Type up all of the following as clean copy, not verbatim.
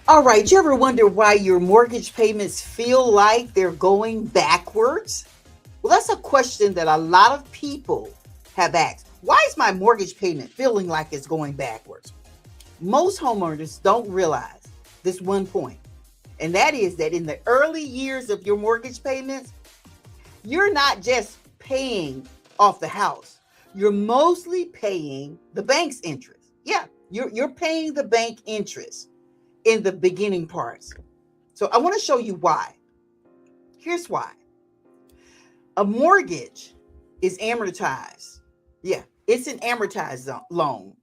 All right, you ever wonder why your mortgage payments feel like they're going backwards? Well, that's a question that a lot of people have asked. Why is my mortgage payment feeling like it's going backwards? Most homeowners don't realize this one point, and that is that in the early years of your mortgage payments, you're not just paying off the house, you're mostly paying the bank's interest. Yeah, you're paying the bank interest in the beginning parts. So I want to show you why. Here's why. A mortgage is amortized. Yeah, it's an amortized loan.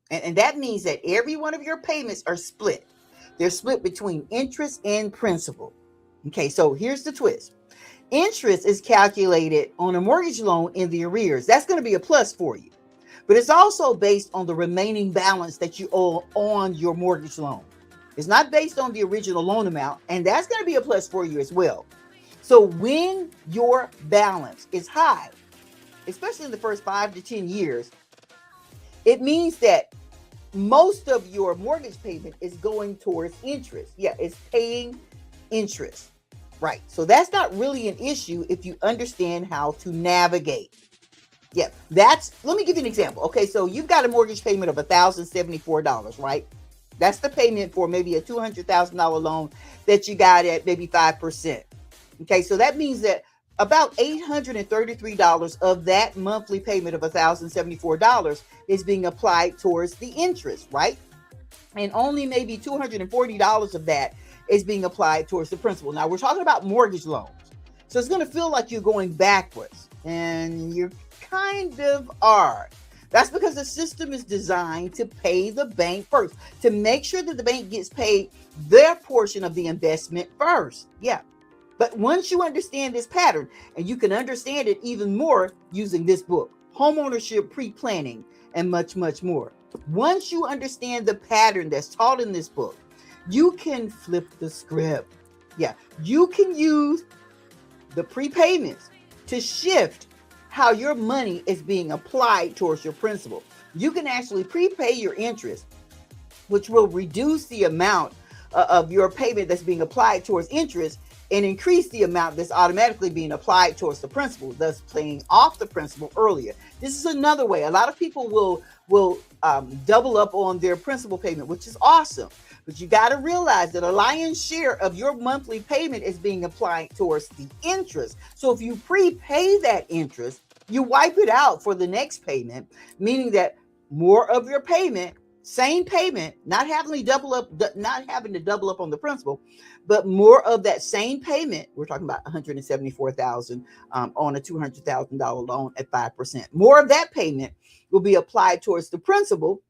And that means that every one of your payments are split. They're split between interest and principal. Okay, so here's the twist. Interest is calculated on a mortgage loan in the arrears. That's going to be a plus for you. But it's also based on the remaining balance that you owe on your mortgage loan. It's not based on the original loan amount, and that's going to be a plus for you as well. So when your balance is high, especially in the first 5 to 10 years, it means that most of your mortgage payment is going towards interest. Yeah, it's paying interest. Right. So that's not really an issue if you understand how to navigate. Yeah, let me give you an example. Okay, so you've got a mortgage payment of $1,074, right? That's the payment for maybe a $200,000 loan that you got at maybe 5%. Okay, so that means that about $833 of that monthly payment of $1,074 is being applied towards the interest, right? And only maybe $240 of that is being applied towards the principal. Now we're talking about mortgage loans. So it's going to feel like you're going backwards, and you kind of are. That's because the system is designed to pay the bank first, to make sure that the bank gets paid their portion of the investment first. Yeah. But once you understand this pattern, and you can understand it even more using this book, Homeownership Pre-Planning, and much, much more. Once you understand the pattern that's taught in this book, you can flip the script. Yeah, you can use the prepayments to shift how your money is being applied towards your principal. You can actually prepay your interest, which will reduce the amount of your payment that's being applied towards interest and increase the amount that's automatically being applied towards the principal, thus paying off the principal earlier. This is another way. A lot of people will double up on their principal payment, which is awesome. But you got to realize that a lion's share of your monthly payment is being applied towards the interest. So if you prepay that interest, you wipe it out for the next payment, meaning that more of your payment, same payment, not having to double up on the principal, but more of that same payment. We're talking about $174,000 on a $200,000 loan at 5%. More of that payment will be applied towards the principal,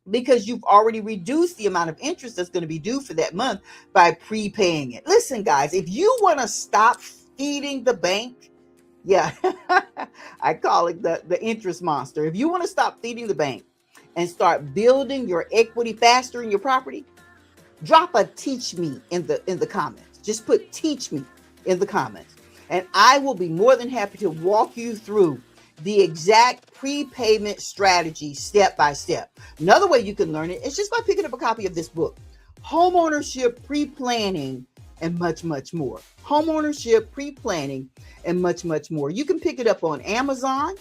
because you've already reduced the amount of interest that's going to be due for that month by prepaying it. Listen, guys, if you want to stop feeding the bank, yeah, I call it the interest monster. If you want to stop feeding the bank and start building your equity faster in your property, drop a teach me in the comments. Just put teach me in the comments, and I will be more than happy to walk you through the exact prepayment strategy step by step. Another way you can learn it is just by picking up a copy of this book, Homeownership Pre-Planning, and much, much more. Homeownership Pre-Planning, and much, much more. You can pick it up on Amazon.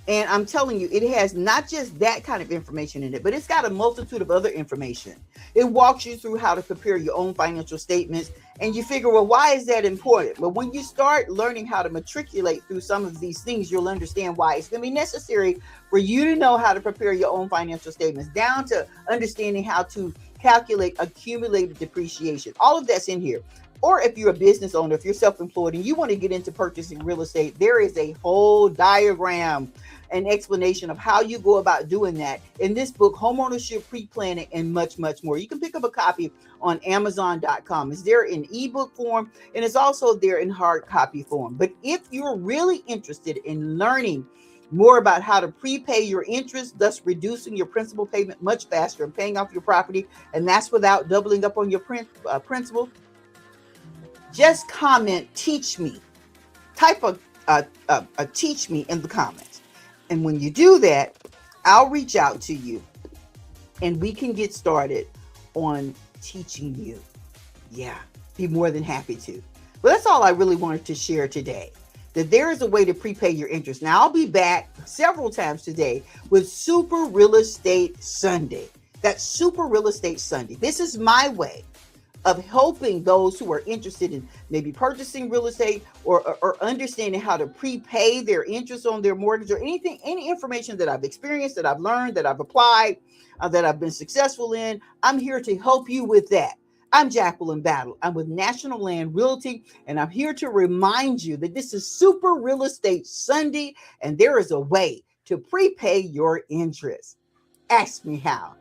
And I'm telling you, it has not just that kind of information in it, but it's got a multitude of other information. It walks you through how to prepare your own financial statements. And you figure, well, why is that important? But when you start learning how to matriculate through some of these things, you'll understand why it's going to be necessary for you to know how to prepare your own financial statements, down to understanding how to calculate accumulated depreciation. All of that's in here. Or if you're a business owner, if you're self-employed and you want to get into purchasing real estate, there is a whole diagram, an explanation of how you go about doing that in this book, Homeownership Pre-Planning, and much, much more. You can pick up a copy on Amazon.com. It's there in ebook form, and it's also there in hard copy form. But if you're really interested in learning more about how to prepay your interest, thus reducing your principal payment much faster and paying off your property, and that's without doubling up on your principal, just comment teach me. Type a teach me in the comments. And when you do that, I'll reach out to you and we can get started on teaching you. Yeah, be more than happy to. Well, that's all I really wanted to share today. That there is a way to prepay your interest. Now, I'll be back several times today with Super Real Estate Sunday. That's Super Real Estate Sunday. This is my way of helping those who are interested in maybe purchasing real estate or understanding how to prepay their interest on their mortgage or anything, any information that I've experienced, that I've learned, that I've applied, that I've been successful in. I'm here to help you with that. I'm Jacqueline Battle. I'm with National Land Realty, and I'm here to remind you that this is Super Real Estate Sunday, and there is a way to prepay your interest. Ask me how.